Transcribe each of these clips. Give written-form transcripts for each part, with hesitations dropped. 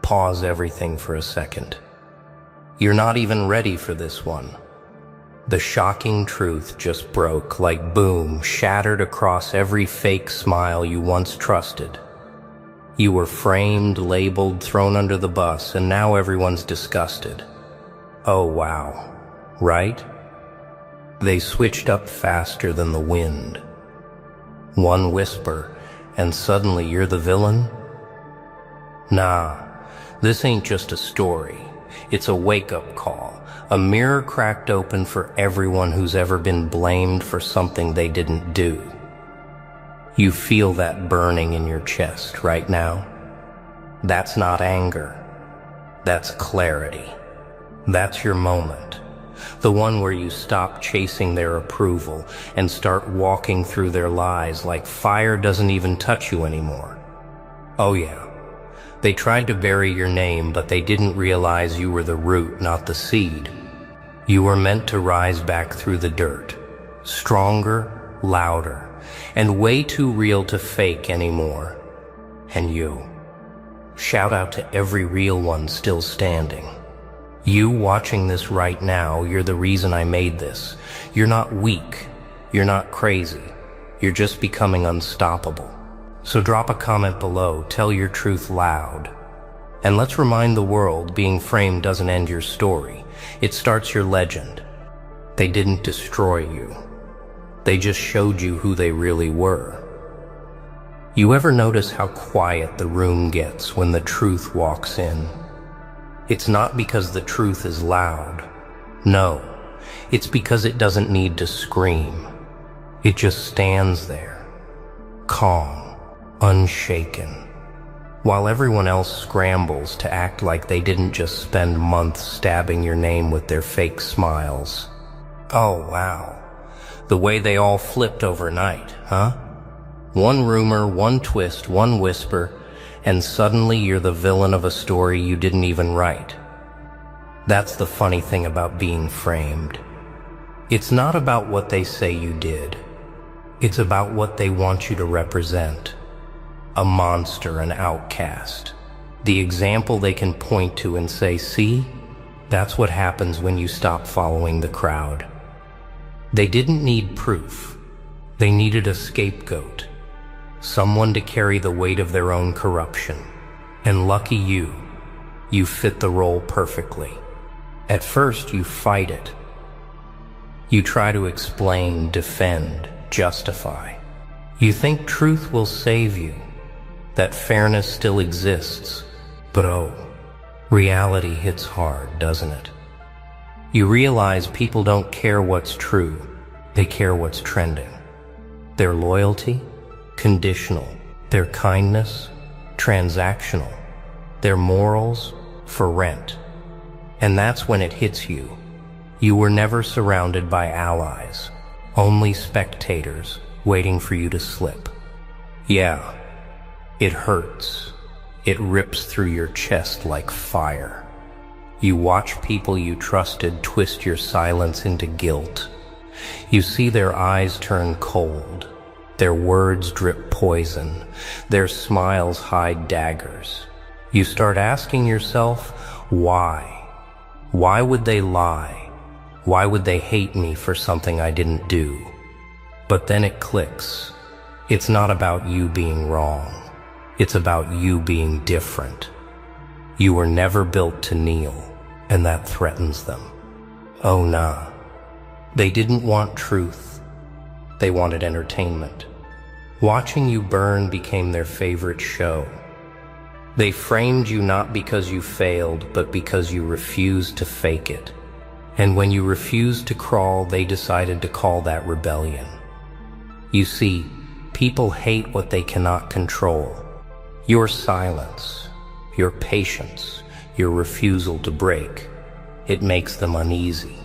Pause everything for a second. You're not even ready for this one. The shocking truth just broke, like boom, shattered across every fake smile you once trusted. You were framed, labeled, thrown under the bus, and now everyone's disgusted. Oh wow, right? They switched up faster than the wind. One whisper, and suddenly you're the villain? Nah, this ain't just a story. It's a wake-up call, a mirror cracked open for everyone who's ever been blamed for something they didn't do. You feel that burning in your chest right now? That's not anger. That's clarity. That's your moment. The one where you stop chasing their approval and start walking through their lies like fire doesn't even touch you anymore. Oh yeah. They tried to bury your name, but they didn't realize you were the root, not the seed. You were meant to rise back through the dirt, stronger, louder, and way too real to fake anymore. And you. Shout out to every real one still standing. You watching this right now, you're the reason I made this. You're not weak. You're not crazy. You're just becoming unstoppable. So drop a comment below, tell your truth loud. And let's remind the world being framed doesn't end your story. It starts your legend. They didn't destroy you. They just showed you who they really were. You ever notice how quiet the room gets when the truth walks in? It's not because the truth is loud. No, it's because it doesn't need to scream. It just stands there, calm, unshaken, while everyone else scrambles to act like they didn't just spend months stabbing your name with their fake smiles. Oh wow, the way they all flipped overnight, huh? One rumor, one twist, one whisper, and suddenly you're the villain of a story you didn't even write. That's the funny thing about being framed. It's not about what they say you did. It's about what they want you to represent. A monster, an outcast. The example they can point to and say, see? That's what happens when you stop following the crowd. They didn't need proof. They needed a scapegoat. Someone to carry the weight of their own corruption. And lucky you fit the role perfectly. At first, you fight it. You try to explain, defend, justify. You think truth will save you, that fairness still exists. But oh, reality hits hard, doesn't it? You realize people don't care what's true, they care what's trending. Their loyalty, conditional. Their kindness, transactional. Their morals, for rent. And that's when it hits you. You were never surrounded by allies, only spectators waiting for you to slip. Yeah, it hurts. It rips through your chest like fire. You watch people you trusted twist your silence into guilt. You see their eyes turn cold. Their words drip poison. Their smiles hide daggers. You start asking yourself, why? Why would they lie? Why would they hate me for something I didn't do? But then it clicks. It's not about you being wrong. It's about you being different. You were never built to kneel, and that threatens them. Oh nah. They didn't want truth. They wanted entertainment. Watching you burn became their favorite show. They framed you not because you failed, but because you refused to fake it. And when you refused to crawl, they decided to call that rebellion. You see, people hate what they cannot control. Your silence, your patience, your refusal to break, it makes them uneasy.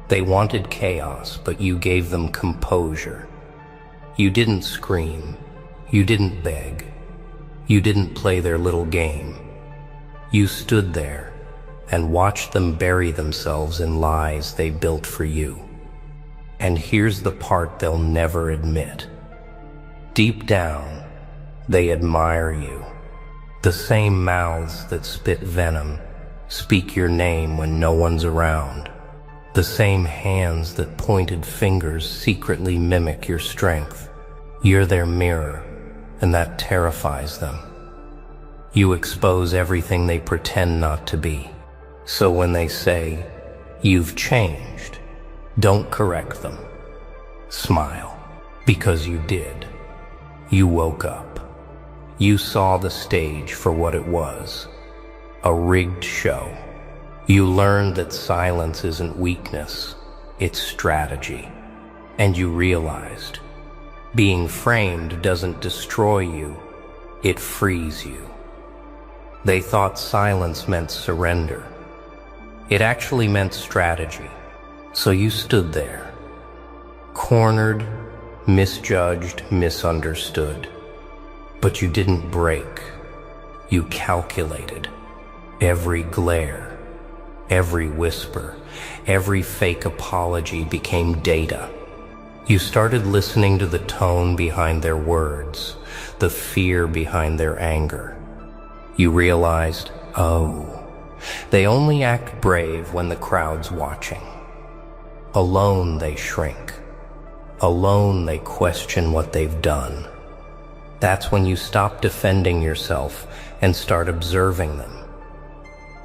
They wanted chaos, but you gave them composure. You didn't scream. You didn't beg. You didn't play their little game. You stood there and watched them bury themselves in lies they built for you. And here's the part they'll never admit. Deep down, they admire you. The same mouths that spit venom speak your name when no one's around. The same hands that pointed fingers secretly mimic your strength. You're their mirror, and that terrifies them. You expose everything they pretend not to be. So when they say, "You've changed," don't correct them. Smile, because you did. You woke up. You saw the stage for what it was, a rigged show. You learned that silence isn't weakness, it's strategy. And you realized, being framed doesn't destroy you, it frees you. They thought silence meant surrender. It actually meant strategy. So you stood there, cornered, misjudged, misunderstood. But you didn't break. You calculated. Every glare, every whisper, every fake apology became data. You started listening to the tone behind their words, the fear behind their anger. You realized, oh, they only act brave when the crowd's watching. Alone they shrink. Alone they question what they've done. That's when you stop defending yourself and start observing them.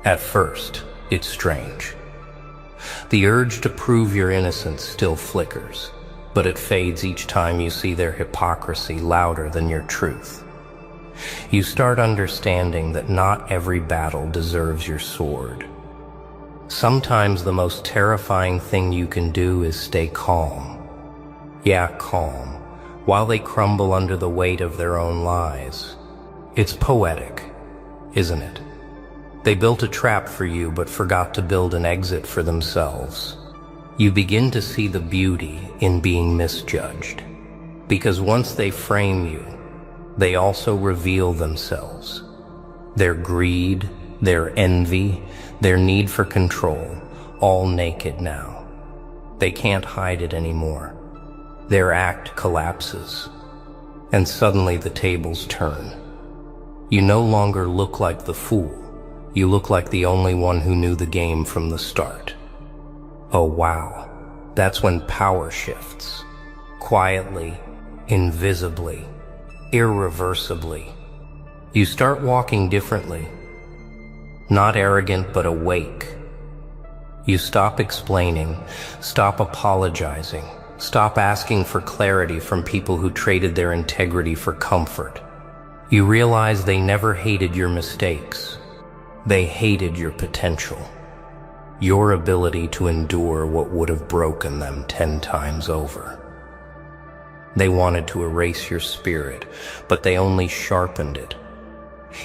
At first, it's strange. The urge to prove your innocence still flickers, but it fades each time you see their hypocrisy louder than your truth. You start understanding that not every battle deserves your sword. Sometimes the most terrifying thing you can do is stay calm. Yeah, calm, while they crumble under the weight of their own lies. It's poetic, isn't it? They built a trap for you but forgot to build an exit for themselves. You begin to see the beauty in being misjudged, because once they frame you, they also reveal themselves. Their greed, their envy, their need for control, all naked now. They can't hide it anymore. Their act collapses, and suddenly the tables turn. You no longer look like the fool. You look like the only one who knew the game from the start. Oh wow, that's when power shifts. Quietly, invisibly, irreversibly. You start walking differently. Not arrogant, but awake. You stop explaining, stop apologizing, stop asking for clarity from people who traded their integrity for comfort. You realize they never hated your mistakes. They hated your potential. Your ability to endure what would have broken them 10 times over. They wanted to erase your spirit, but they only sharpened it.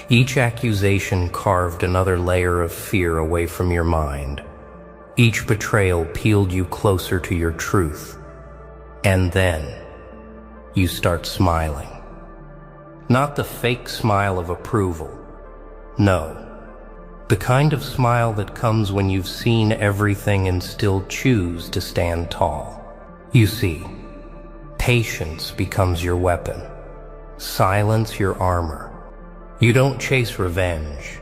Each accusation carved another layer of fear away from your mind. Each betrayal peeled you closer to your truth. And then, you start smiling. Not the fake smile of approval. No. The kind of smile that comes when you've seen everything and still choose to stand tall. You see, patience becomes your weapon. Silence your armor. You don't chase revenge.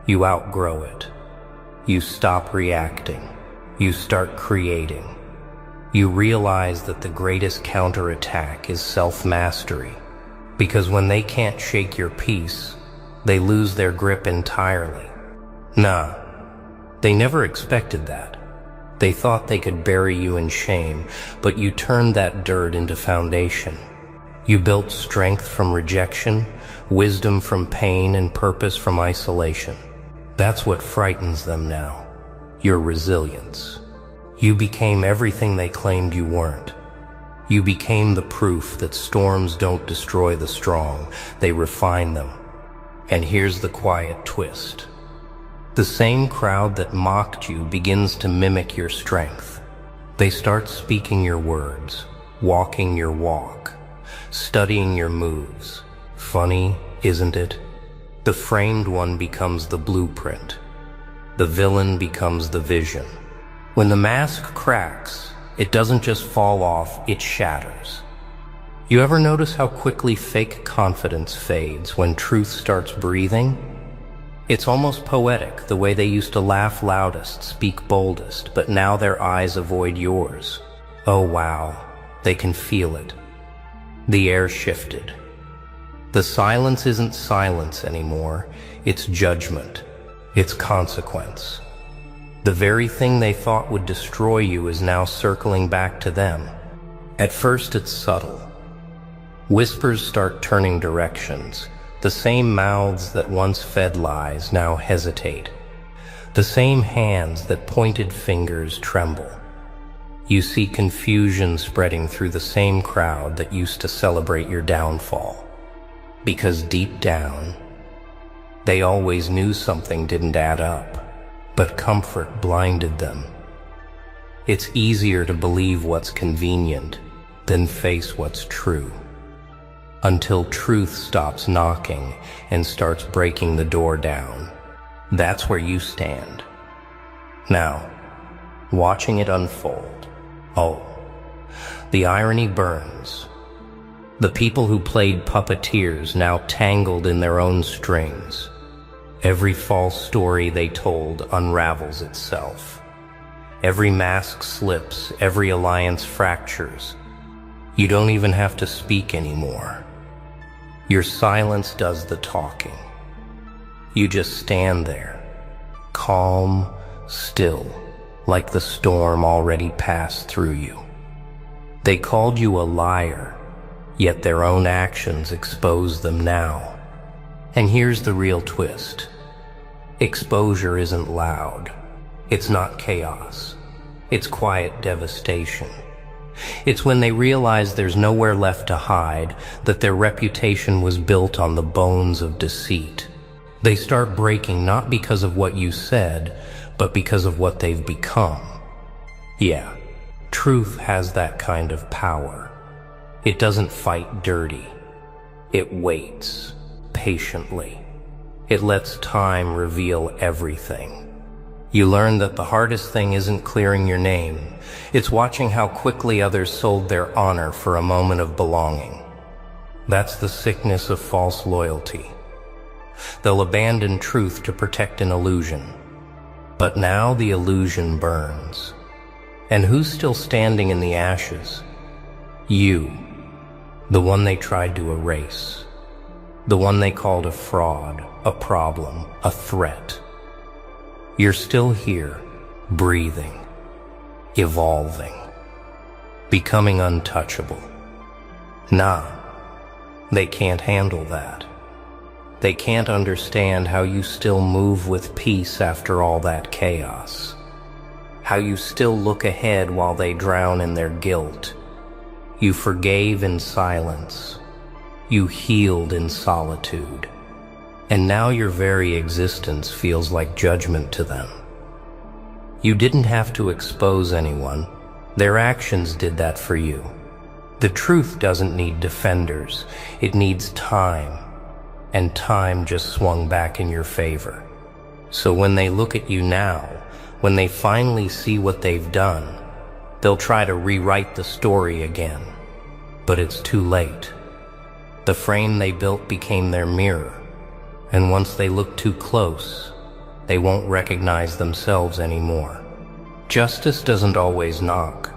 You outgrow it. You stop reacting. You start creating. You realize that the greatest counterattack is self-mastery. Because when they can't shake your peace, they lose their grip entirely. Nah, they never expected that. They thought they could bury you in shame, but you turned that dirt into foundation. You built strength from rejection, wisdom from pain, and purpose from isolation. That's what frightens them now, your resilience. You became everything they claimed you weren't. You became the proof that storms don't destroy the strong, they refine them. And here's the quiet twist. The same crowd that mocked you begins to mimic your strength. They start speaking your words, walking your walk, studying your moves. Funny, isn't it? The framed one becomes the blueprint. The villain becomes the vision. When the mask cracks, it doesn't just fall off, it shatters. You ever notice how quickly fake confidence fades when truth starts breathing? It's almost poetic, the way they used to laugh loudest, speak boldest, but now their eyes avoid yours. Oh wow, they can feel it. The air shifted. The silence isn't silence anymore, it's judgment, it's consequence. The very thing they thought would destroy you is now circling back to them. At first it's subtle. Whispers start turning directions. The same mouths that once fed lies now hesitate. The same hands that pointed fingers tremble. You see confusion spreading through the same crowd that used to celebrate your downfall. Because deep down, they always knew something didn't add up, but comfort blinded them. It's easier to believe what's convenient than face what's true. Until truth stops knocking and starts breaking the door down. That's where you stand. Now, watching it unfold. Oh, the irony burns. The people who played puppeteers now tangled in their own strings. Every false story they told unravels itself. Every mask slips, every alliance fractures. You don't even have to speak anymore. Your silence does the talking. You just stand there, calm, still, like the storm already passed through you. They called you a liar, yet their own actions expose them now. And here's the real twist. Exposure isn't loud. It's not chaos. It's quiet devastation. It's when they realize there's nowhere left to hide, that their reputation was built on the bones of deceit. They start breaking not because of what you said, but because of what they've become. Yeah, truth has that kind of power. It doesn't fight dirty. It waits patiently. It lets time reveal everything. You learn that the hardest thing isn't clearing your name. It's watching how quickly others sold their honor for a moment of belonging. That's the sickness of false loyalty. They'll abandon truth to protect an illusion. But now the illusion burns. And who's still standing in the ashes? You. The one they tried to erase. The one they called a fraud, a problem, a threat. You're still here, breathing, evolving, becoming untouchable. Nah, they can't handle that. They can't understand how you still move with peace after all that chaos. How you still look ahead while they drown in their guilt. You forgave in silence. You healed in solitude. And now your very existence feels like judgment to them. You didn't have to expose anyone. Their actions did that for you. The truth doesn't need defenders. It needs time. And time just swung back in your favor. So when they look at you now, when they finally see what they've done, they'll try to rewrite the story again. But it's too late. The frame they built became their mirror. And once they look too close, they won't recognize themselves anymore. Justice doesn't always knock.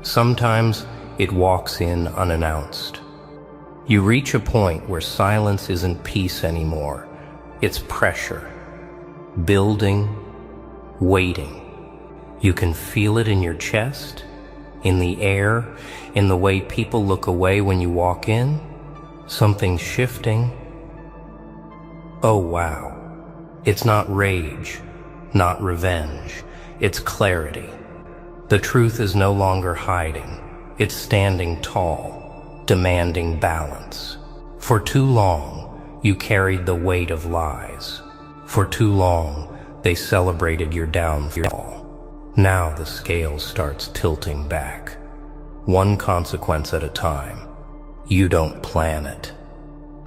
Sometimes it walks in unannounced. You reach a point where silence isn't peace anymore. It's pressure. Building, waiting. You can feel it in your chest, in the air, in the way people look away when you walk in. Something's shifting. Oh wow. It's not rage, not revenge. It's clarity. The truth is no longer hiding. It's standing tall, demanding balance. For too long, you carried the weight of lies. For too long, they celebrated your downfall. Now the scale starts tilting back. One consequence at a time. You don't plan it.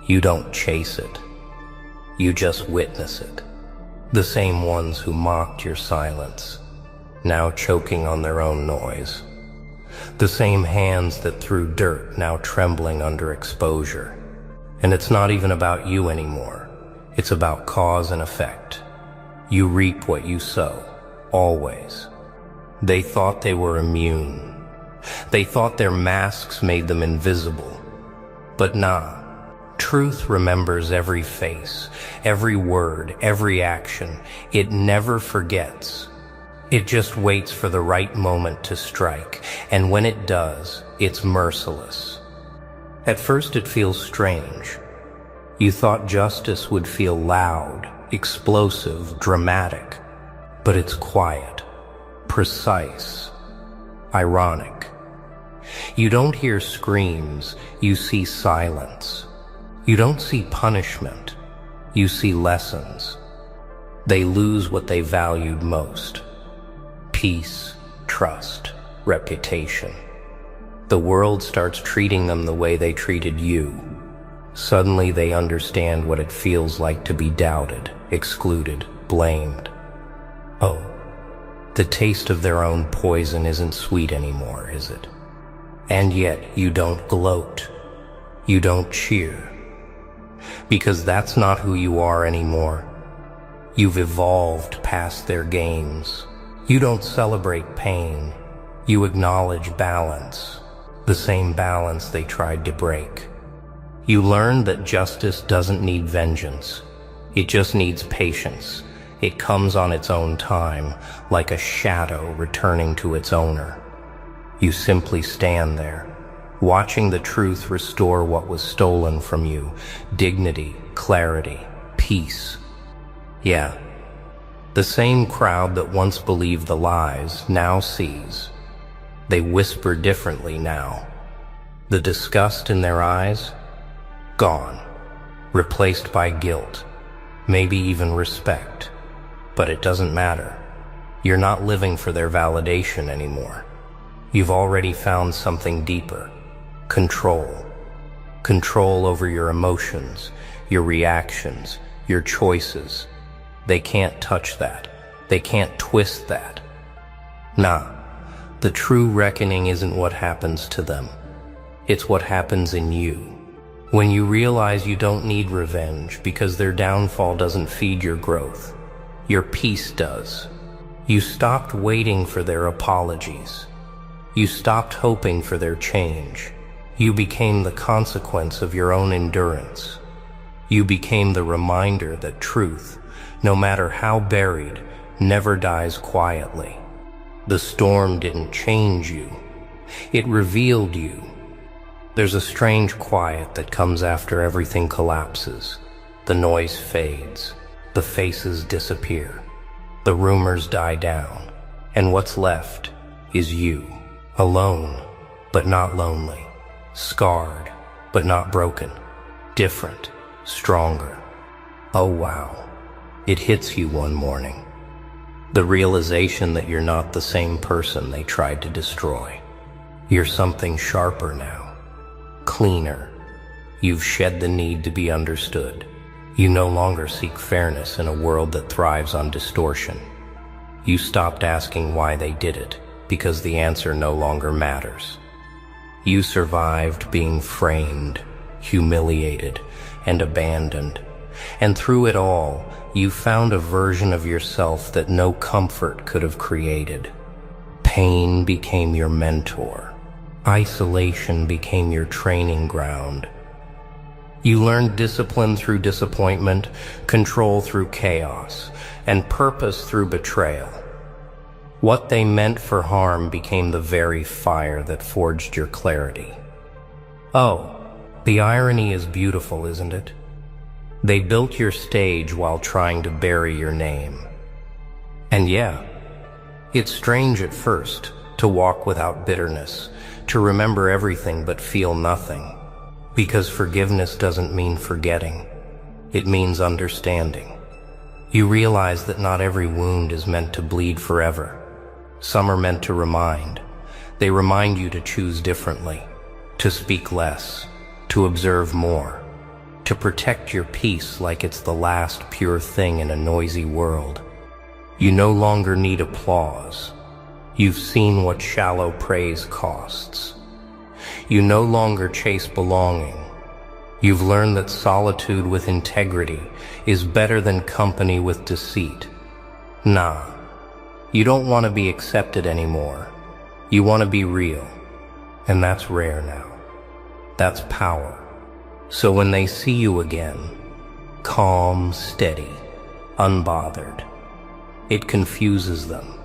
You don't chase it. You just witness it. The same ones who mocked your silence, now choking on their own noise. The same hands that threw dirt now trembling under exposure. And it's not even about you anymore. It's about cause and effect. You reap what you sow, always. They thought they were immune. They thought their masks made them invisible. But nah. Truth remembers every face, every word, every action. It never forgets. It just waits for the right moment to strike, and when it does, it's merciless. At first it feels strange. You thought justice would feel loud, explosive, dramatic, but it's quiet, precise, ironic. You don't hear screams, you see silence. You don't see punishment, you see lessons. They lose what they valued most: peace, trust, reputation. The world starts treating them the way they treated you. Suddenly they understand what it feels like to be doubted, excluded, blamed. Oh, the taste of their own poison isn't sweet anymore, is it? And yet you don't gloat. You don't cheer. Because that's not who you are anymore. You've evolved past their games. You don't celebrate pain. You acknowledge balance, the same balance they tried to break. You learned that justice doesn't need vengeance. It just needs patience. It comes on its own time, like a shadow returning to its owner. You simply stand there, watching the truth restore what was stolen from you: dignity, clarity, peace. Yeah, the same crowd that once believed the lies now sees. They whisper differently now. The disgust in their eyes, gone, replaced by guilt, maybe even respect. But it doesn't matter. You're not living for their validation anymore. You've already found something deeper: control. Control over your emotions, your reactions, your choices. They can't touch that. They can't twist that. Nah, the true reckoning isn't what happens to them. It's what happens in you. When you realize you don't need revenge because their downfall doesn't feed your growth. Your peace does. You stopped waiting for their apologies. You stopped hoping for their change. You became the consequence of your own endurance. You became the reminder that truth, no matter how buried, never dies quietly. The storm didn't change you. It revealed you. There's a strange quiet that comes after everything collapses. The noise fades. The faces disappear. The rumors die down. And what's left is you. Alone, but not lonely. Scarred, but not broken. Different, stronger. Oh wow. It hits you one morning. The realization that you're not the same person they tried to destroy. You're something sharper now. Cleaner. You've shed the need to be understood. You no longer seek fairness in a world that thrives on distortion. You stopped asking why they did it, because the answer no longer matters. You survived being framed, humiliated, and abandoned. And through it all, you found a version of yourself that no comfort could have created. Pain became your mentor. Isolation became your training ground. You learned discipline through disappointment, control through chaos, and purpose through betrayal. What they meant for harm became the very fire that forged your clarity. Oh, the irony is beautiful, isn't it? They built your stage while trying to bury your name. And yeah, it's strange at first to walk without bitterness, to remember everything but feel nothing. Because forgiveness doesn't mean forgetting. It means understanding. You realize that not every wound is meant to bleed forever. Some are meant to remind. They remind you to choose differently, to speak less, to observe more, to protect your peace like it's the last pure thing in a noisy world. You no longer need applause. You've seen what shallow praise costs. You no longer chase belonging. You've learned that solitude with integrity is better than company with deceit. Nah, you don't want to be accepted anymore. You want to be real. And that's rare now. That's power. So when they see you again, calm, steady, unbothered, it confuses them.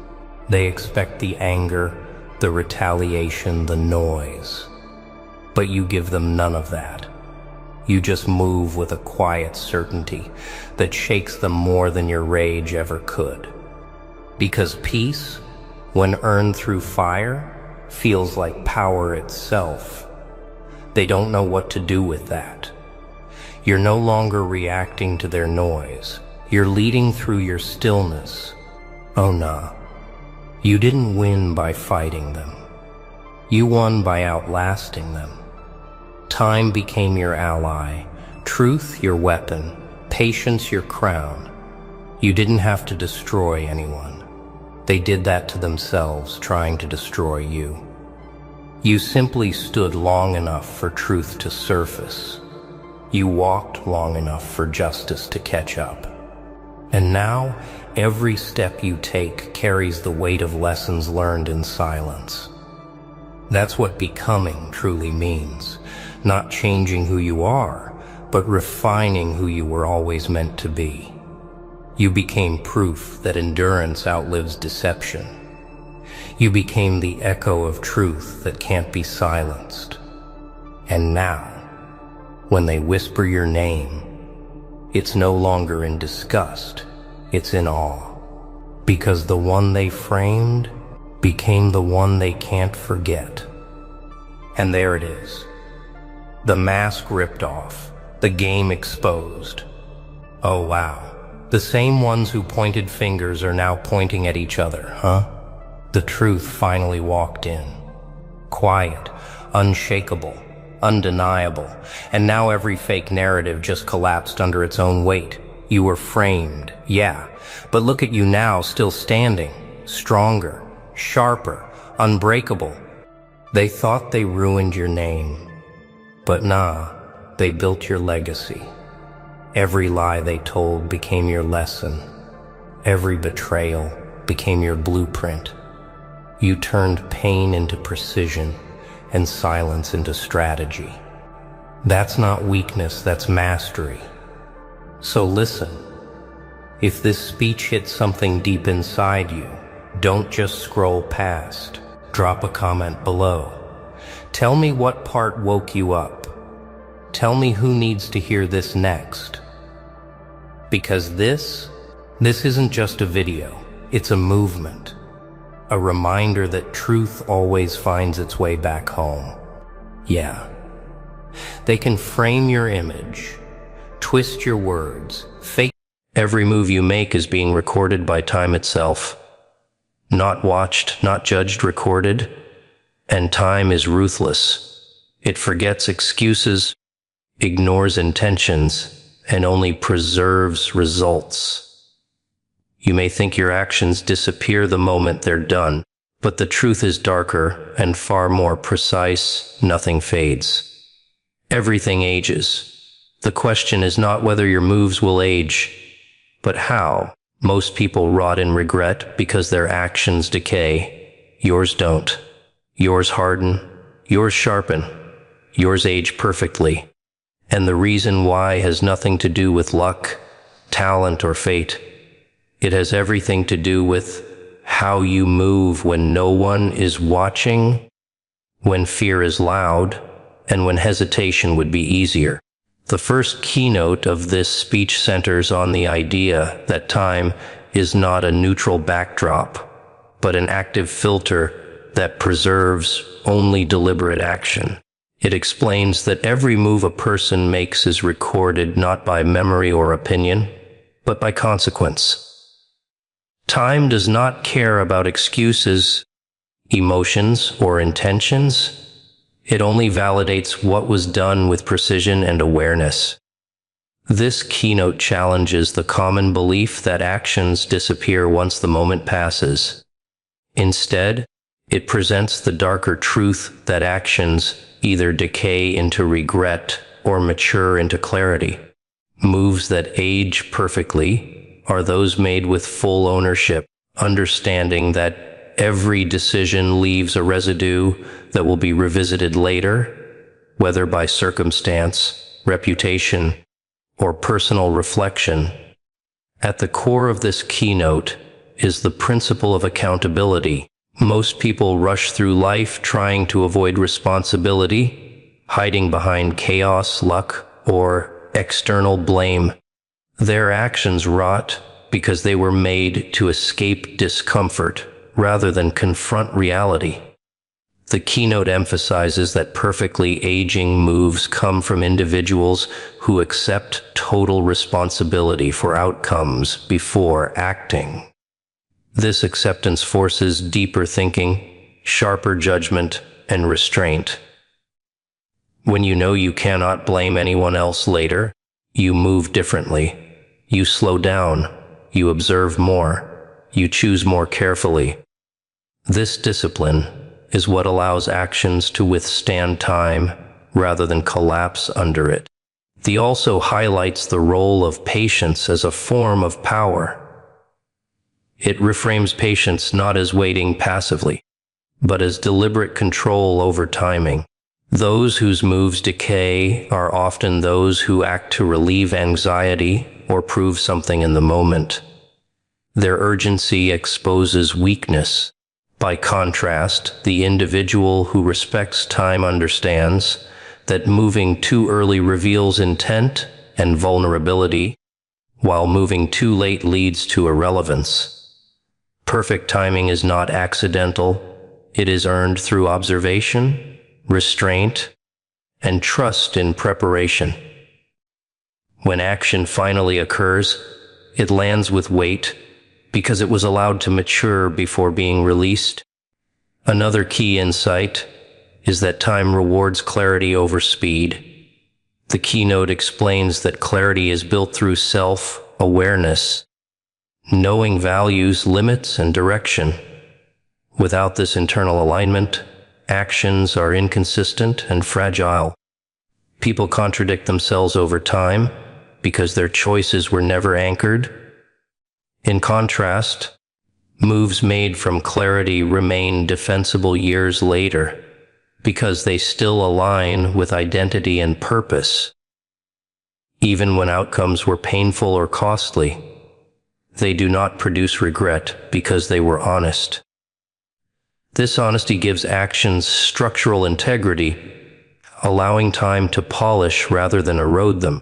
They expect the anger, the retaliation, the noise. But you give them none of that. You just move with a quiet certainty that shakes them more than your rage ever could. Because peace, when earned through fire, feels like power itself. They don't know what to do with that. You're no longer reacting to their noise. You're leading through your stillness. Oh nah, you didn't win by fighting them. You won by outlasting them. Time became your ally, truth your weapon, patience your crown. You didn't have to destroy anyone. They did that to themselves, trying to destroy you. You simply stood long enough for truth to surface. You walked long enough for justice to catch up. And now, every step you take carries the weight of lessons learned in silence. That's what becoming truly means. Not changing who you are, but refining who you were always meant to be. You became proof that endurance outlives deception. You became the echo of truth that can't be silenced. And now, when they whisper your name, it's no longer in disgust, it's in awe. Because the one they framed became the one they can't forget. And there it is. The mask ripped off, the game exposed. Oh wow, the same ones who pointed fingers are now pointing at each other, huh? The truth finally walked in. Quiet, unshakable, undeniable, and now every fake narrative just collapsed under its own weight. You were framed, yeah, but look at you now, still standing, stronger, sharper, unbreakable. They thought they ruined your name. But nah, they built your legacy. Every lie they told became your lesson. Every betrayal became your blueprint. You turned pain into precision and silence into strategy. That's not weakness, that's mastery. So listen, if this speech hits something deep inside you, don't just scroll past. Drop a comment below. Tell me what part woke you up. Tell me who needs to hear this next. Because this isn't just a video, it's a movement. A reminder that truth always finds its way back home. Yeah. They can frame your image, twist your words, fake. Every move you make is being recorded by time itself. Not watched, not judged, recorded. And time is ruthless. It forgets excuses, ignores intentions, and only preserves results. You may think your actions disappear the moment they're done, but the truth is darker and far more precise. Nothing fades. Everything ages. The question is not whether your moves will age, but how. Most people rot in regret because their actions decay. Yours don't. Yours harden. Yours sharpen. Yours age perfectly. And the reason why has nothing to do with luck, talent, or fate. It has everything to do with how you move when no one is watching, when fear is loud, and when hesitation would be easier. The first keynote of this speech centers on the idea that time is not a neutral backdrop, but an active filter that preserves only deliberate action. It explains that every move a person makes is recorded not by memory or opinion, but by consequence. Time does not care about excuses, emotions, or intentions. It only validates what was done with precision and awareness. This keynote challenges the common belief that actions disappear once the moment passes. Instead, it presents the darker truth that actions either decay into regret or mature into clarity. Moves that age perfectly are those made with full ownership, understanding that every decision leaves a residue that will be revisited later, whether by circumstance, reputation, or personal reflection. At the core of this keynote is the principle of accountability. Most people rush through life trying to avoid responsibility, hiding behind chaos, luck, or external blame. Their actions rot because they were made to escape discomfort rather than confront reality. The keynote emphasizes that perfectly aging moves come from individuals who accept total responsibility for outcomes before acting. This acceptance forces deeper thinking, sharper judgment, and restraint. When you know you cannot blame anyone else later, you move differently. You slow down, you observe more, you choose more carefully. This discipline is what allows actions to withstand time rather than collapse under it. It also highlights the role of patience as a form of power. It reframes patience not as waiting passively, but as deliberate control over timing. Those whose moves decay are often those who act to relieve anxiety or prove something in the moment. Their urgency exposes weakness. By contrast, the individual who respects time understands that moving too early reveals intent and vulnerability, while moving too late leads to irrelevance. Perfect timing is not accidental. It is earned through observation, restraint, and trust in preparation. When action finally occurs, it lands with weight because it was allowed to mature before being released. Another key insight is that time rewards clarity over speed. The keynote explains that clarity is built through self-awareness, knowing values, limits, and direction. Without this internal alignment, actions are inconsistent and fragile. People contradict themselves over time because their choices were never anchored. In contrast, moves made from clarity remain defensible years later because they still align with identity and purpose. Even when outcomes were painful or costly, they do not produce regret because they were honest. This honesty gives actions structural integrity, allowing time to polish rather than erode them.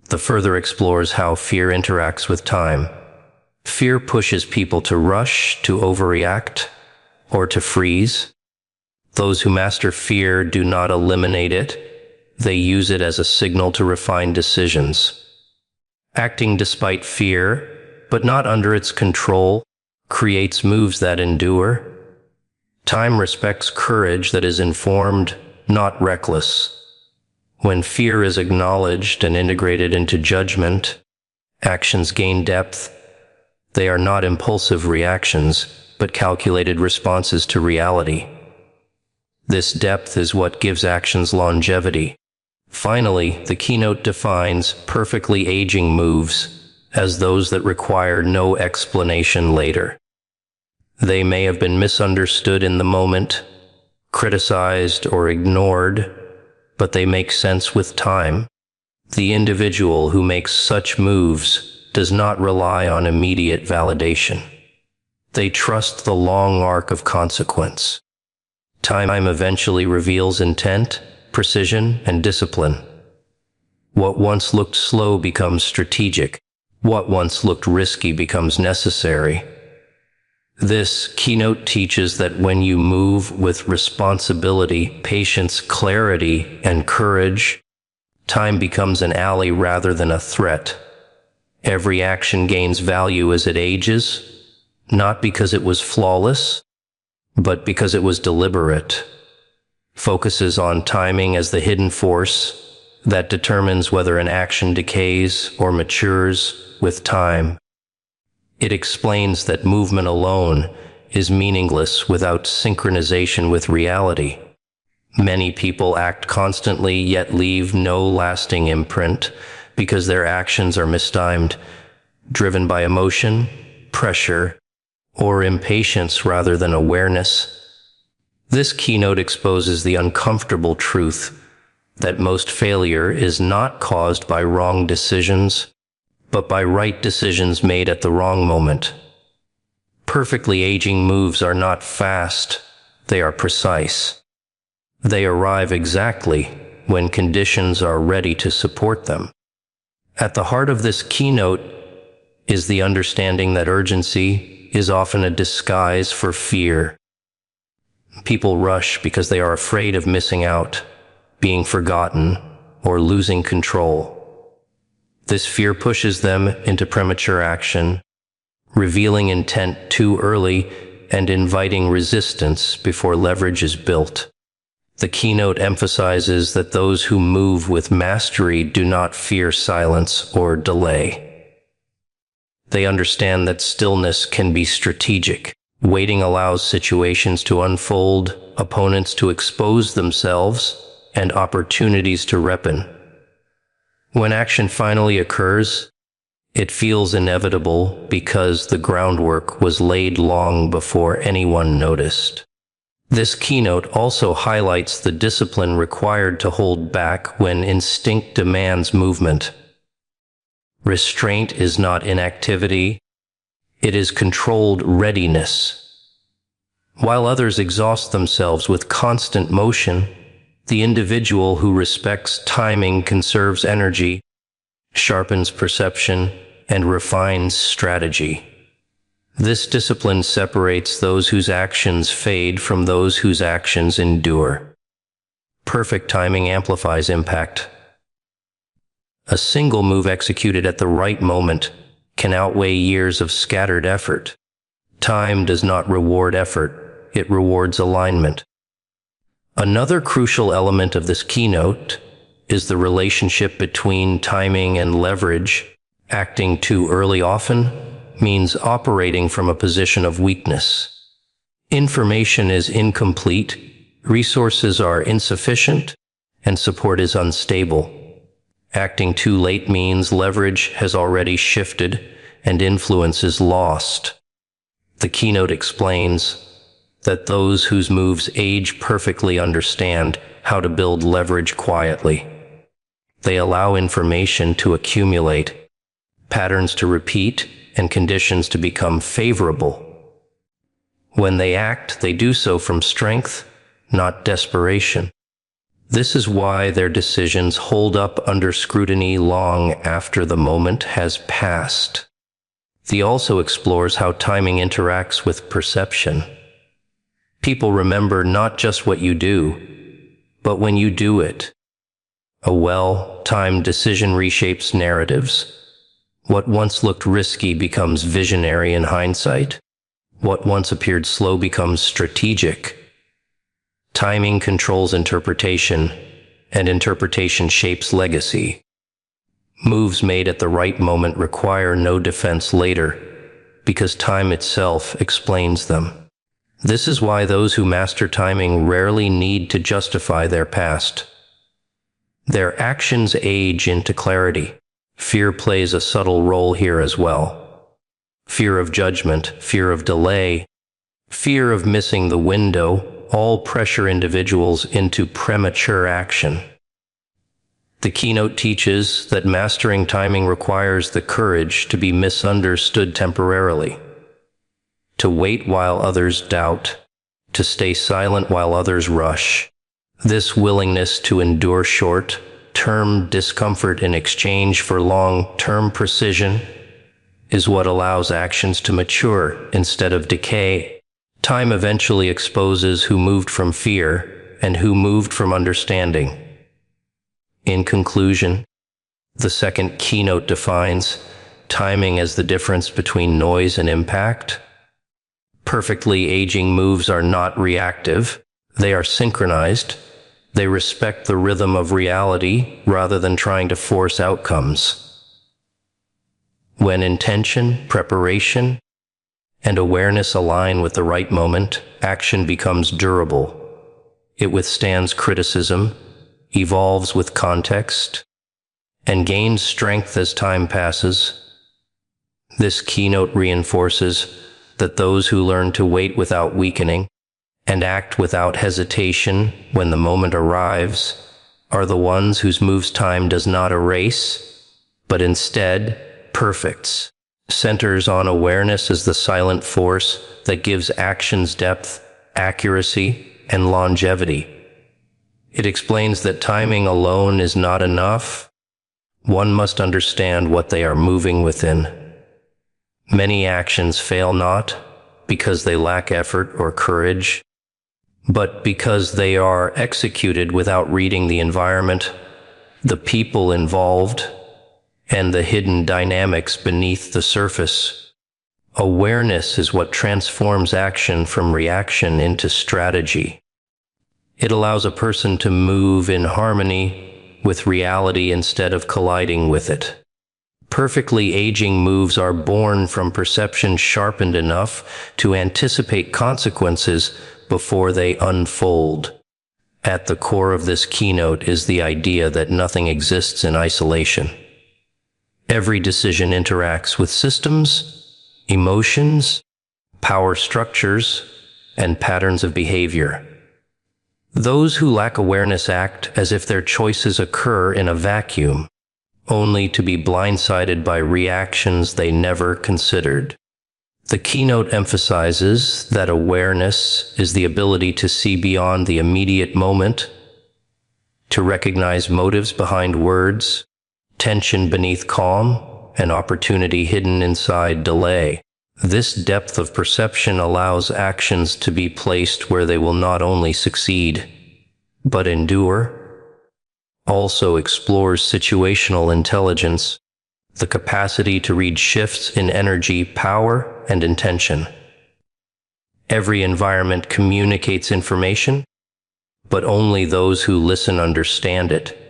The further explores how fear interacts with time. Fear pushes people to rush, to overreact, or to freeze. Those who master fear do not eliminate it. They use it as a signal to refine decisions. Acting despite fear, but not under its control, creates moves that endure. Time respects courage that is informed, not reckless. When fear is acknowledged and integrated into judgment, actions gain depth. They are not impulsive reactions, but calculated responses to reality. This depth is what gives actions longevity. Finally, the keynote defines perfectly aging moves as those that require no explanation later. They may have been misunderstood in the moment, criticized or ignored, but they make sense with time. The individual who makes such moves does not rely on immediate validation. They trust the long arc of consequence. Time eventually reveals intent, precision, and discipline. What once looked slow becomes strategic. What once looked risky becomes necessary. This keynote teaches that when you move with responsibility, patience, clarity, and courage, time becomes an ally rather than a threat. Every action gains value as it ages, not because it was flawless, but because it was deliberate. Focuses on timing as the hidden force that determines whether an action decays or matures with time. It explains that movement alone is meaningless without synchronization with reality. Many people act constantly yet leave no lasting imprint because their actions are mistimed, driven by emotion, pressure, or impatience rather than awareness. This keynote exposes the uncomfortable truth that most failure is not caused by wrong decisions, but by right decisions made at the wrong moment. Perfectly aging moves are not fast, they are precise. They arrive exactly when conditions are ready to support them. At the heart of this keynote is the understanding that urgency is often a disguise for fear. People rush because they are afraid of missing out, being forgotten, or losing control. This fear pushes them into premature action, revealing intent too early and inviting resistance before leverage is built. The keynote emphasizes that those who move with mastery do not fear silence or delay. They understand that stillness can be strategic. Waiting allows situations to unfold, opponents to expose themselves, and opportunities to ripen. When action finally occurs, it feels inevitable because the groundwork was laid long before anyone noticed. This keynote also highlights the discipline required to hold back when instinct demands movement. Restraint is not inactivity, it is controlled readiness. While others exhaust themselves with constant motion, the individual who respects timing conserves energy, sharpens perception, and refines strategy. This discipline separates those whose actions fade from those whose actions endure. Perfect timing amplifies impact. A single move executed at the right moment can outweigh years of scattered effort. Time does not reward effort, it rewards alignment. Another crucial element of this keynote is the relationship between timing and leverage. Acting too early often means operating from a position of weakness. Information is incomplete, resources are insufficient, and support is unstable. Acting too late means leverage has already shifted and influence is lost. The keynote explains that those whose moves age perfectly understand how to build leverage quietly. They allow information to accumulate, patterns to repeat, and conditions to become favorable. When they act, they do so from strength, not desperation. This is why their decisions hold up under scrutiny long after the moment has passed. He also explores how timing interacts with perception. People remember not just what you do, but when you do it. A well-timed decision reshapes narratives. What once looked risky becomes visionary in hindsight. What once appeared slow becomes strategic. Timing controls interpretation, and interpretation shapes legacy. Moves made at the right moment require no defense later, because time itself explains them. This is why those who master timing rarely need to justify their past. Their actions age into clarity. Fear plays a subtle role here as well. Fear of judgment, fear of delay, fear of missing the window, all pressure individuals into premature action. The keynote teaches that mastering timing requires the courage to be misunderstood temporarily, to wait while others doubt, to stay silent while others rush. This willingness to endure short-term discomfort in exchange for long-term precision is what allows actions to mature instead of decay. Time eventually exposes who moved from fear and who moved from understanding. In conclusion, the second keynote defines timing as the difference between noise and impact. Perfectly aging moves are not reactive, they are synchronized. They respect the rhythm of reality rather than trying to force outcomes. When intention, preparation, and awareness align with the right moment, action becomes durable. It withstands criticism, evolves with context, and gains strength as time passes. This keynote reinforces that those who learn to wait without weakening and act without hesitation when the moment arrives are the ones whose moves time does not erase, but instead perfects. Centers on awareness as the silent force that gives actions depth, accuracy, and longevity. It explains that timing alone is not enough. One must understand what they are moving within. Many actions fail not because they lack effort or courage, but because they are executed without reading the environment, the people involved, and the hidden dynamics beneath the surface. Awareness is what transforms action from reaction into strategy. It allows a person to move in harmony with reality instead of colliding with it. Perfectly aging moves are born from perception sharpened enough to anticipate consequences before they unfold. At the core of this keynote is the idea that nothing exists in isolation. Every decision interacts with systems, emotions, power structures, and patterns of behavior. Those who lack awareness act as if their choices occur in a vacuum, only to be blindsided by reactions they never considered. The keynote emphasizes that awareness is the ability to see beyond the immediate moment, to recognize motives behind words, tension beneath calm, and opportunity hidden inside delay. This depth of perception allows actions to be placed where they will not only succeed, but endure. Also explores situational intelligence, the capacity to read shifts in energy, power, and intention. Every environment communicates information, but only those who listen understand it.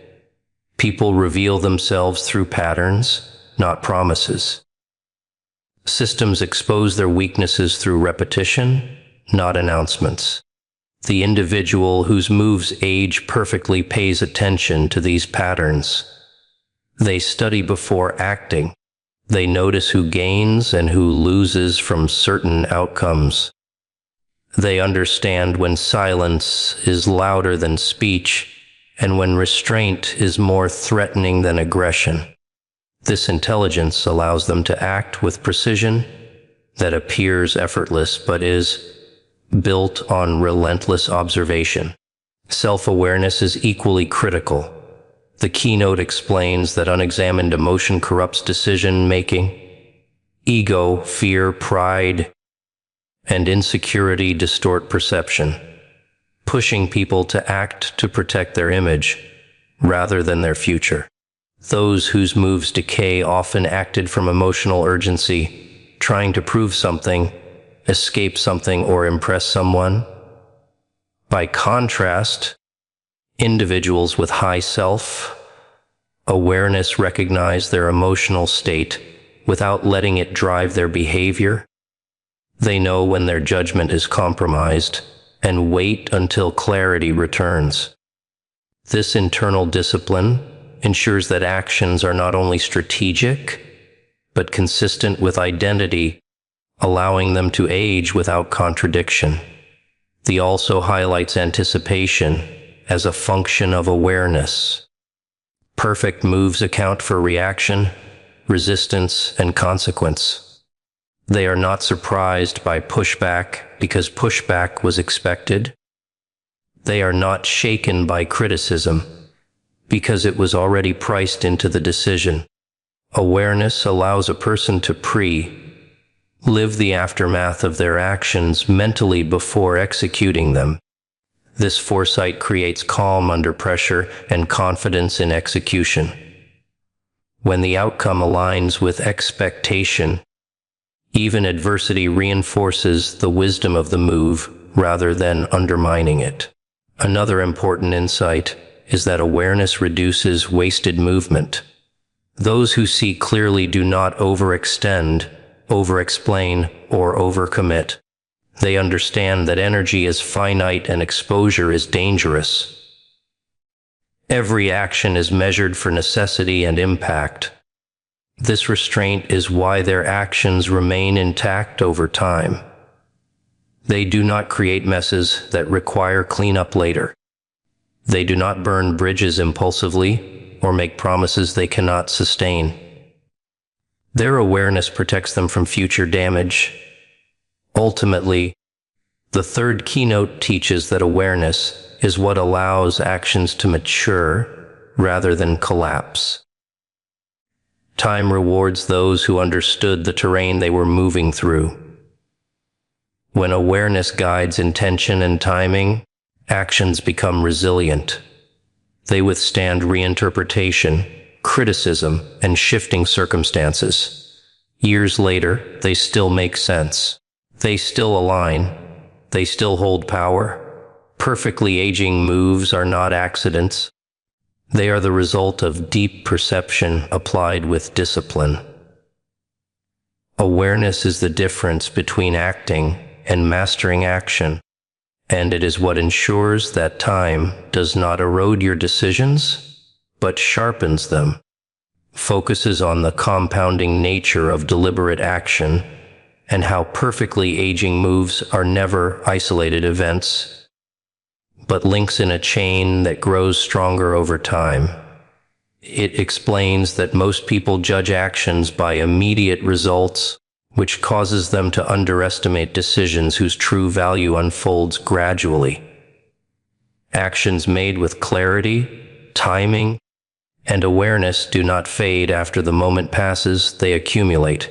People reveal themselves through patterns, not promises. Systems expose their weaknesses through repetition, not announcements. The individual whose moves age perfectly pays attention to these patterns. They study before acting. They notice who gains and who loses from certain outcomes. They understand when silence is louder than speech and when restraint is more threatening than aggression. This intelligence allows them to act with precision that appears effortless but is built on relentless observation. Self-awareness is equally critical. The keynote explains that unexamined emotion corrupts decision-making. Ego, fear, pride, and insecurity distort perception, pushing people to act to protect their image rather than their future. Those whose moves decay often acted from emotional urgency, trying to prove something, escape something, or impress someone. By contrast, individuals with high self-awareness recognize their emotional state without letting it drive their behavior. They know when their judgment is compromised and wait until clarity returns. This internal discipline ensures that actions are not only strategic, but consistent with identity, allowing them to age without contradiction. The also highlights anticipation as a function of awareness. Perfect moves account for reaction, resistance, and consequence. They are not surprised by pushback because pushback was expected. They are not shaken by criticism because it was already priced into the decision. Awareness allows a person to live the aftermath of their actions mentally before executing them. This foresight creates calm under pressure and confidence in execution. When the outcome aligns with expectation, even adversity reinforces the wisdom of the move rather than undermining it. Another important insight is that awareness reduces wasted movement. Those who see clearly do not overextend over-explain, or overcommit. They understand that energy is finite and exposure is dangerous. Every action is measured for necessity and impact. This restraint is why their actions remain intact over time. They do not create messes that require cleanup later. They do not burn bridges impulsively or make promises they cannot sustain. Their awareness protects them from future damage. Ultimately, the third keynote teaches that awareness is what allows actions to mature rather than collapse. Time rewards those who understood the terrain they were moving through. When awareness guides intention and timing, actions become resilient. They withstand reinterpretation, criticism, and shifting circumstances. Years later, they still make sense. They still align. They still hold power. Perfectly aging moves are not accidents. They are the result of deep perception applied with discipline. Awareness is the difference between acting and mastering action, and it is what ensures that time does not erode your decisions, but sharpens them, focuses on the compounding nature of deliberate action, and how perfectly aging moves are never isolated events, but links in a chain that grows stronger over time. It explains that most people judge actions by immediate results, which causes them to underestimate decisions whose true value unfolds gradually. Actions made with clarity, timing, and awareness do not fade after the moment passes, they accumulate.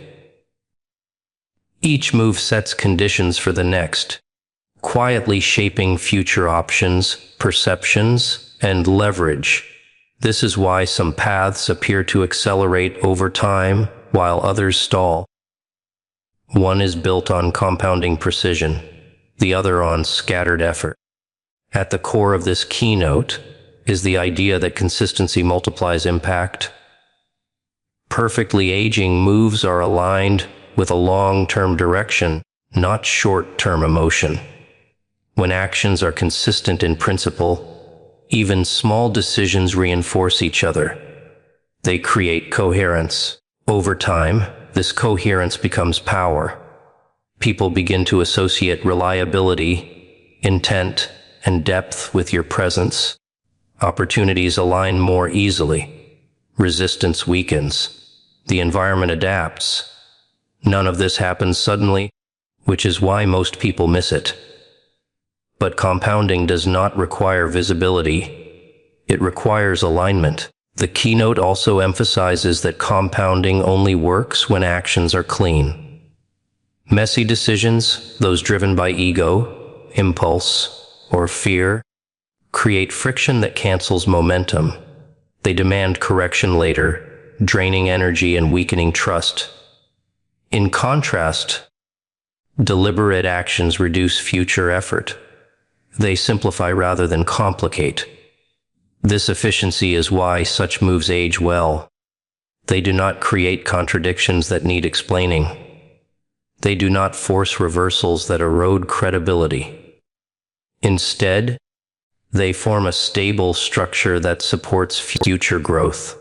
Each move sets conditions for the next, quietly shaping future options, perceptions, and leverage. This is why some paths appear to accelerate over time, while others stall. One is built on compounding precision, the other on scattered effort. At the core of this keynote is the idea that consistency multiplies impact. Perfectly aging moves are aligned with a long-term direction, not short-term emotion. When actions are consistent in principle, even small decisions reinforce each other. They create coherence. Over time, this coherence becomes power. People begin to associate reliability, intent, and depth with your presence. Opportunities align more easily. Resistance weakens. The environment adapts. None of this happens suddenly, which is why most people miss it. But compounding does not require visibility. It requires alignment. The keynote also emphasizes that compounding only works when actions are clean. Messy decisions, those driven by ego, impulse, or fear, create friction that cancels momentum. They demand correction later, draining energy and weakening trust. In contrast, deliberate actions reduce future effort. They simplify rather than complicate. This efficiency is why such moves age well. They do not create contradictions that need explaining. They do not force reversals that erode credibility. Instead, they form a stable structure that supports future growth.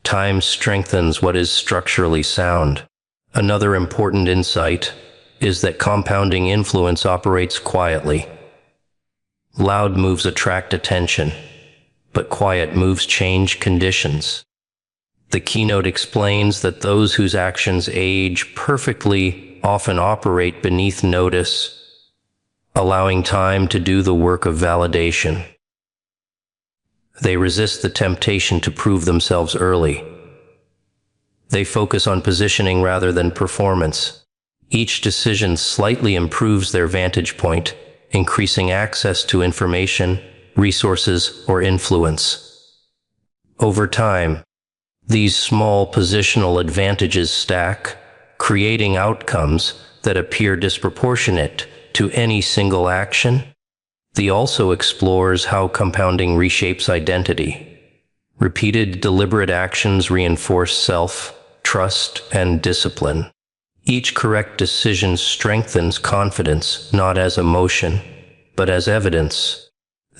Time strengthens what is structurally sound. Another important insight is that compounding influence operates quietly. Loud moves attract attention, but quiet moves change conditions. The keynote explains that those whose actions age perfectly often operate beneath notice, allowing time to do the work of validation. They resist the temptation to prove themselves early. They focus on positioning rather than performance. Each decision slightly improves their vantage point, increasing access to information, resources, or influence. Over time, these small positional advantages stack, creating outcomes that appear disproportionate to any single action. The also explores how compounding reshapes identity. Repeated deliberate actions reinforce self, trust, and discipline. Each correct decision strengthens confidence, not as emotion, but as evidence.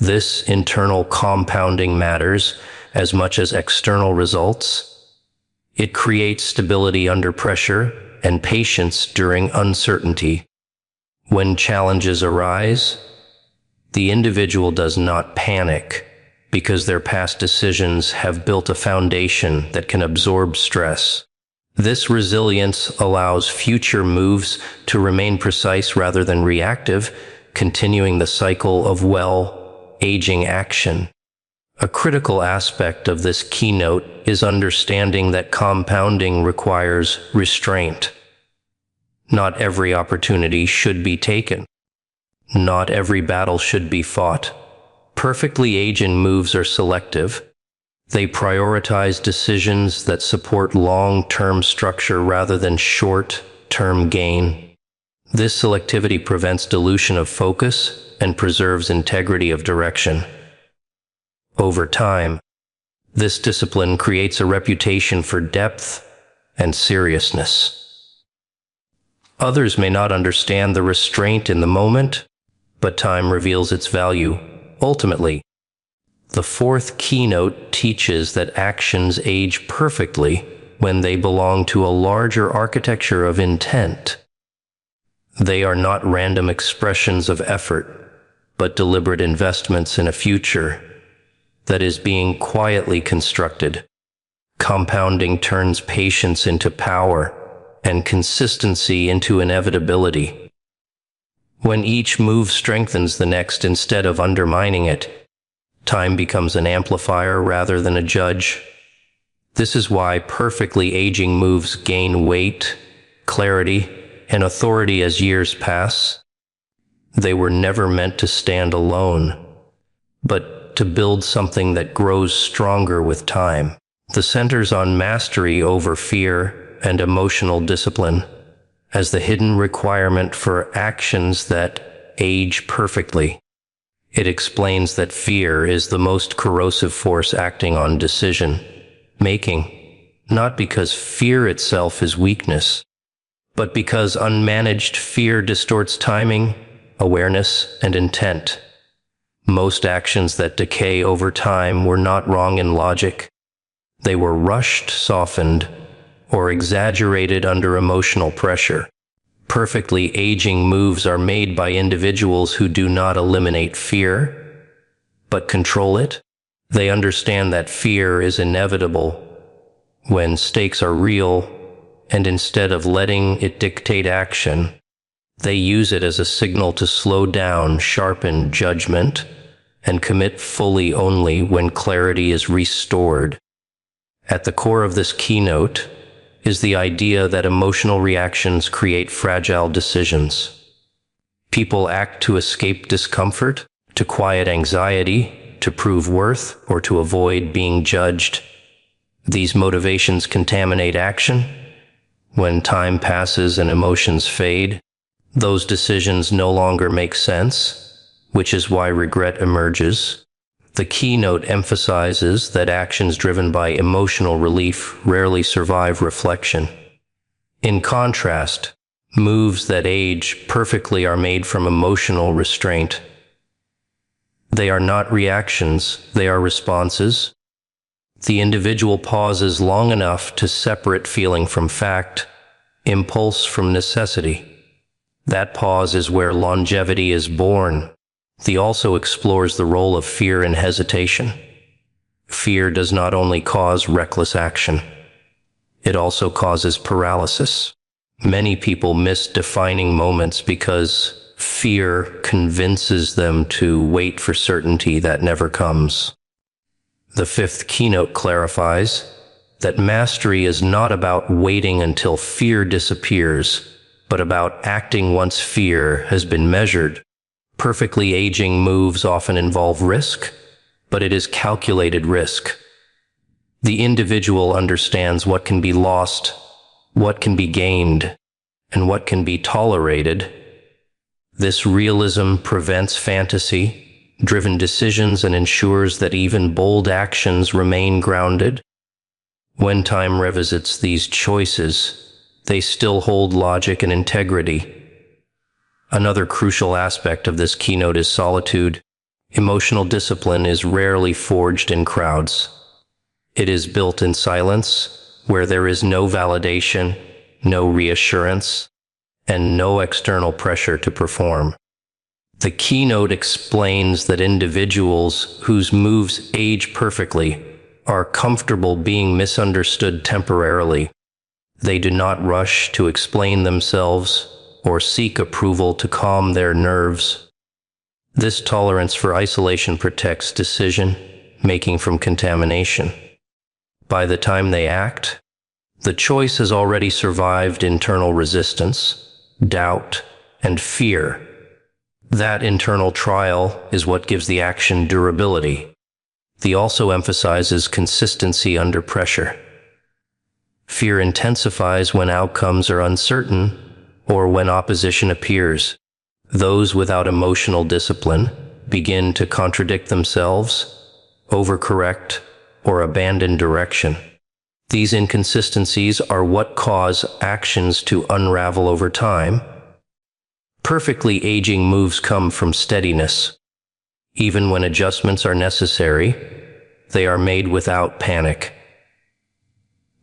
This internal compounding matters as much as external results. It creates stability under pressure and patience during uncertainty. When challenges arise, the individual does not panic because their past decisions have built a foundation that can absorb stress. This resilience allows future moves to remain precise rather than reactive, continuing the cycle of aging action. A critical aspect of this keynote is understanding that compounding requires restraint. Not every opportunity should be taken. Not every battle should be fought. Perfectly aging moves are selective. They prioritize decisions that support long-term structure rather than short-term gain. This selectivity prevents dilution of focus and preserves integrity of direction. Over time, this discipline creates a reputation for depth and seriousness. Others may not understand the restraint in the moment, but time reveals its value. Ultimately, the fourth keynote teaches that actions age perfectly when they belong to a larger architecture of intent. They are not random expressions of effort, but deliberate investments in a future that is being quietly constructed. Compounding turns patience into power and consistency into inevitability. When each move strengthens the next instead of undermining it, time becomes an amplifier rather than a judge. This is why perfectly aging moves gain weight, clarity, and authority as years pass. They were never meant to stand alone, but to build something that grows stronger with time. The centers on mastery over fear and emotional discipline as the hidden requirement for actions that age perfectly. It explains that fear is the most corrosive force acting on decision-making, not because fear itself is weakness, but because unmanaged fear distorts timing, awareness, and intent. Most actions that decay over time were not wrong in logic. They were rushed, softened, or exaggerated under emotional pressure. Perfectly aging moves are made by individuals who do not eliminate fear, but control it. They understand that fear is inevitable when stakes are real, and instead of letting it dictate action, they use it as a signal to slow down, sharpen judgment, and commit fully only when clarity is restored. At the core of this keynote is the idea that emotional reactions create fragile decisions. People act to escape discomfort, to quiet anxiety, to prove worth, or to avoid being judged. These motivations contaminate action. When time passes and emotions fade, those decisions no longer make sense, which is why regret emerges. The keynote emphasizes that actions driven by emotional relief rarely survive reflection. In contrast, moves that age perfectly are made from emotional restraint. They are not reactions, they are responses. The individual pauses long enough to separate feeling from fact, impulse from necessity. That pause is where longevity is born. He also explores the role of fear and hesitation. Fear does not only cause reckless action, it also causes paralysis. Many people miss defining moments because fear convinces them to wait for certainty that never comes. The fifth keynote clarifies that mastery is not about waiting until fear disappears, but about acting once fear has been measured. Perfectly aging moves often involve risk, but it is calculated risk. The individual understands what can be lost, what can be gained, and what can be tolerated. This realism prevents fantasy-driven decisions and ensures that even bold actions remain grounded. When time revisits these choices, they still hold logic and integrity. Another crucial aspect of this keynote is solitude. Emotional discipline is rarely forged in crowds. It is built in silence, where there is no validation, no reassurance, and no external pressure to perform. The keynote explains that individuals whose moves age perfectly are comfortable being misunderstood temporarily. They do not rush to explain themselves or seek approval to calm their nerves. This tolerance for isolation protects decision-making from contamination. By the time they act, the choice has already survived internal resistance, doubt, and fear. That internal trial is what gives the action durability. The also emphasizes consistency under pressure. Fear intensifies when outcomes are uncertain or when opposition appears. Those without emotional discipline begin to contradict themselves, overcorrect, or abandon direction. These inconsistencies are what cause actions to unravel over time. Perfectly aging moves come from steadiness. Even when adjustments are necessary, they are made without panic.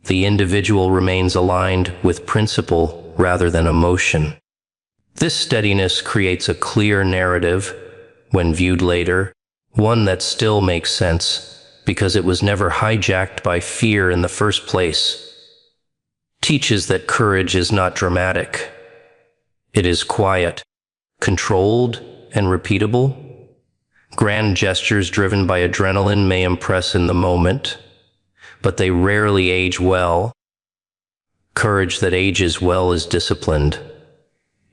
The individual remains aligned with principle rather than emotion. This steadiness creates a clear narrative, when viewed later, one that still makes sense because it was never hijacked by fear in the first place. Teaches that courage is not dramatic. It is quiet, controlled, and repeatable. Grand gestures driven by adrenaline may impress in the moment, but they rarely age well. Courage that ages well is disciplined.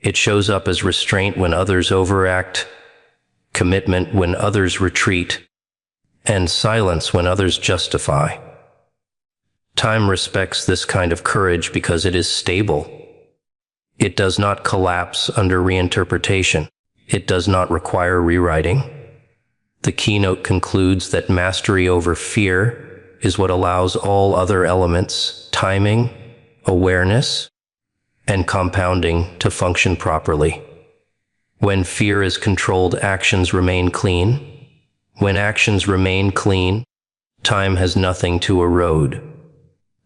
It shows up as restraint when others overact, commitment when others retreat, and silence when others justify. Time respects this kind of courage because it is stable. It does not collapse under reinterpretation. It does not require rewriting. The keynote concludes that mastery over fear is what allows all other elements, timing, awareness, and compounding, to function properly. When fear is controlled, actions remain clean. When actions remain clean, time has nothing to erode.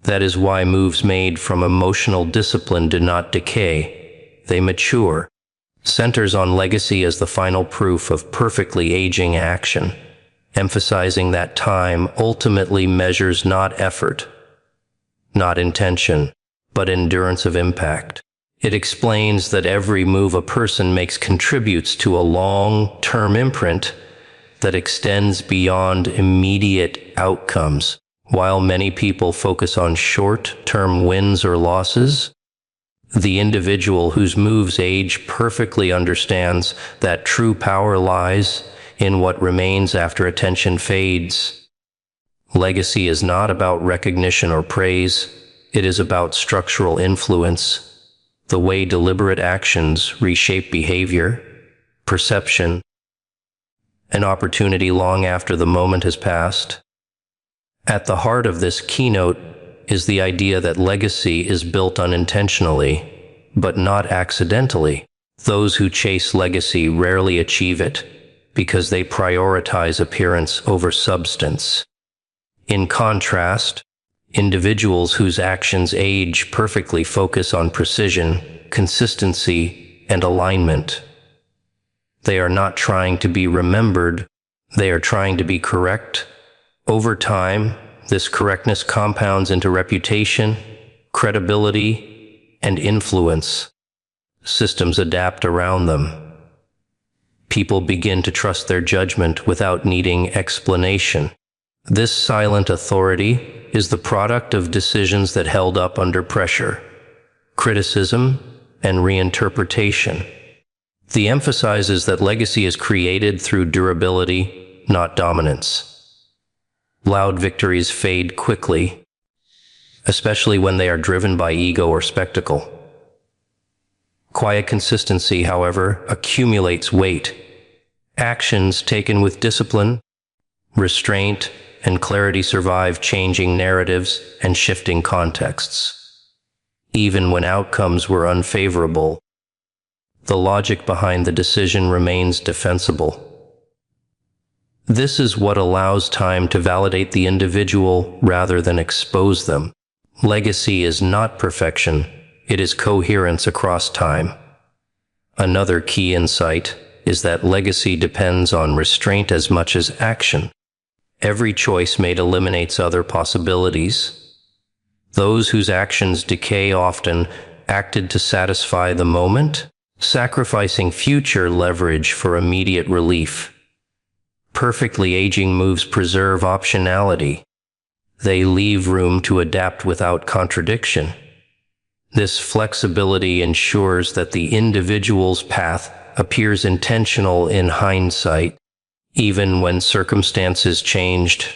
That is why moves made from emotional discipline do not decay. They mature. Centers on legacy as the final proof of perfectly aging action, emphasizing that time ultimately measures not effort, not intention, but endurance of impact. It explains that every move a person makes contributes to a long-term imprint that extends beyond immediate outcomes. While many people focus on short-term wins or losses, the individual whose moves age perfectly understands that true power lies in what remains after attention fades. Legacy is not about recognition or praise. It is about structural influence, the way deliberate actions reshape behavior, perception, and opportunity long after the moment has passed. At the heart of this keynote is the idea that legacy is built unintentionally, but not accidentally. Those who chase legacy rarely achieve it because they prioritize appearance over substance. In contrast, individuals whose actions age perfectly focus on precision, consistency, and alignment. They are not trying to be remembered, they are trying to be correct. Over time, this correctness compounds into reputation, credibility, and influence. Systems adapt around them. People begin to trust their judgment without needing explanation. This silent authority is the product of decisions that held up under pressure, criticism, and reinterpretation. The emphasizes that legacy is created through durability, not dominance. Loud victories fade quickly, especially when they are driven by ego or spectacle. Quiet consistency, however, accumulates weight. Actions taken with discipline, restraint, and clarity survive changing narratives and shifting contexts. even when outcomes were unfavorable. The logic behind the decision remains defensible. This is what allows time to validate the individual rather than expose them. Legacy is not perfection, it is coherence across time. Another key insight is that legacy depends on restraint as much as action. Every choice made eliminates other possibilities. Those whose actions decay often acted to satisfy the moment, sacrificing future leverage for immediate relief. Perfectly aging moves preserve optionality. They leave room to adapt without contradiction. This flexibility ensures that the individual's path appears intentional in hindsight, even when circumstances changed.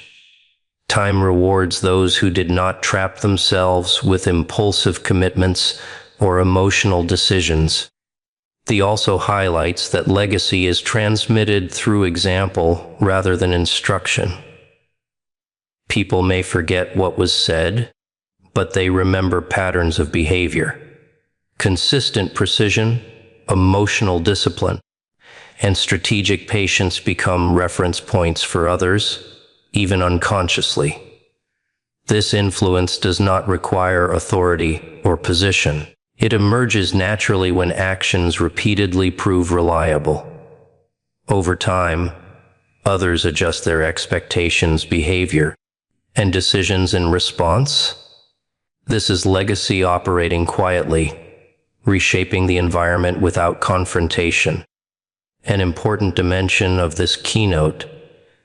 Time rewards those who did not trap themselves with impulsive commitments or emotional decisions. He also highlights that legacy is transmitted through example rather than instruction. People may forget what was said, but they remember patterns of behavior. Consistent precision, emotional discipline, and strategic patience become reference points for others, even unconsciously. This influence does not require authority or position. It emerges naturally when actions repeatedly prove reliable. Over time, others adjust their expectations, behavior, and decisions in response. This is legacy operating quietly, reshaping the environment without confrontation. An important dimension of this keynote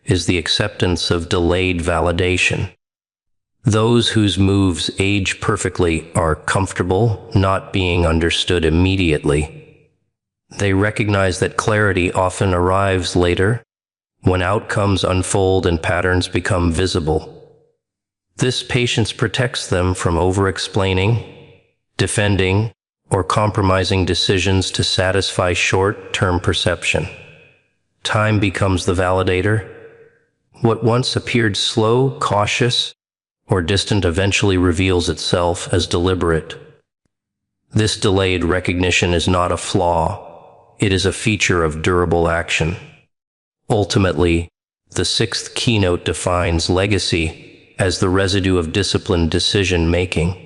is the acceptance of delayed validation. Those whose moves age perfectly are comfortable not being understood immediately. They recognize that clarity often arrives later, when outcomes unfold and patterns become visible. This patience protects them from over-explaining, defending, or compromising decisions to satisfy short-term perception. Time becomes the validator. What once appeared slow, cautious, or distant eventually reveals itself as deliberate. This delayed recognition is not a flaw, it is a feature of durable action. Ultimately, the sixth keynote defines legacy as the residue of disciplined decision-making.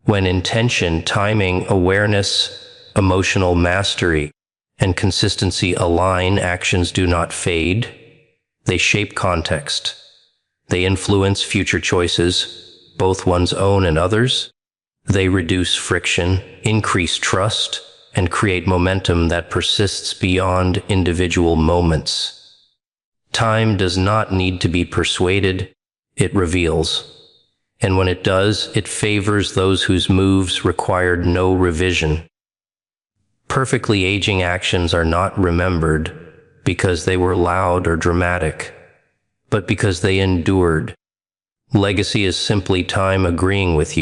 When intention, timing, awareness, emotional mastery, and consistency align, actions do not fade. They shape context. They influence future choices, both one's own and others. They reduce friction, increase trust, and create momentum that persists beyond individual moments. Time does not need to be persuaded, it reveals. And when it does, it favors those whose moves required no revision. Perfectly aging actions are not remembered because they were loud or dramatic, but because they endured. Legacy is simply time agreeing with you.